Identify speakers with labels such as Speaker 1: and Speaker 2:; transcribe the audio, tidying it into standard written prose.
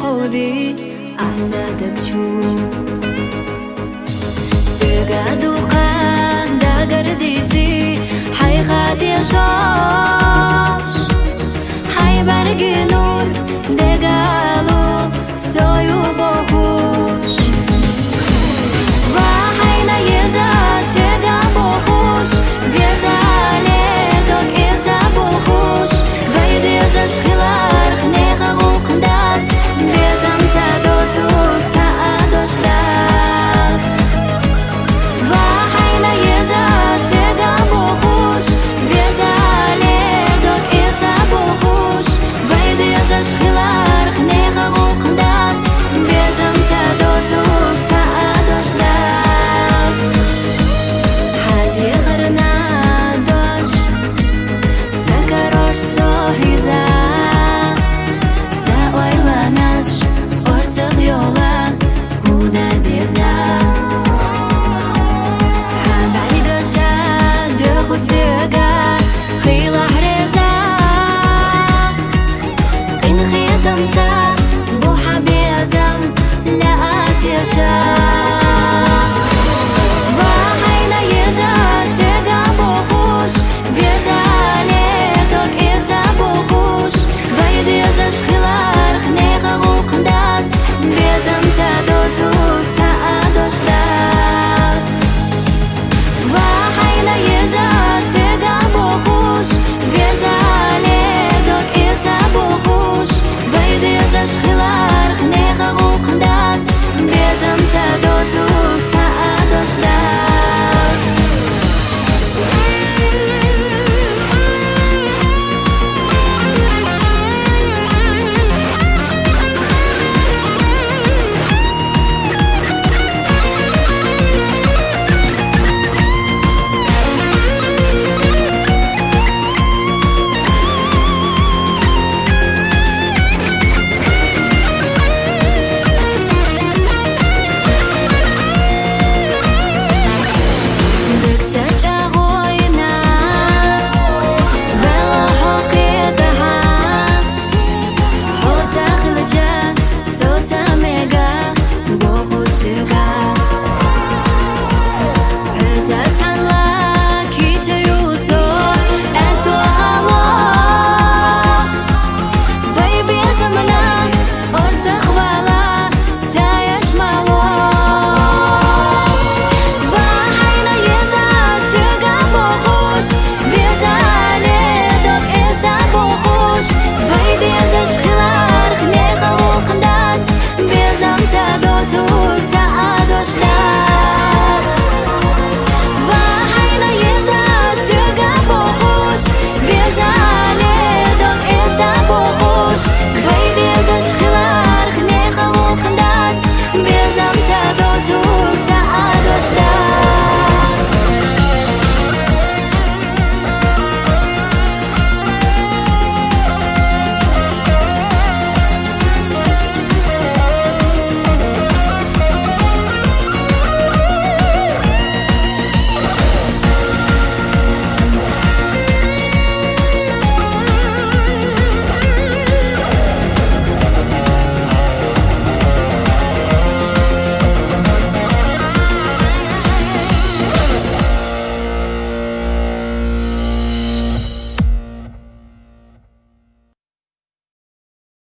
Speaker 1: قودي أحسادك تشوف سيقاد وقان دا قرديتي حي غادي شاش حي برقي نور دقالو سويو بوخوش وحينا يزا سيقا بوخوش يزا ليدوك يزا بوخوش غيد يزاش خلار خنيقا وقندات بيزم تادوتو تادوشلات وحينا يزا سيقا بوخوش يزا ليدوك يزا بوخوش غيد يزاش خلار خنيقا وقندات بيزم تادوتو تادوشلات حدي غرنا دوش تكروش صوحيزا ساويلاناش ورتق يولا هودا ديزا حبعيد شاد خسيقا خيلا حريزا قين خيتمتا بوحا بيزم لا أتيشا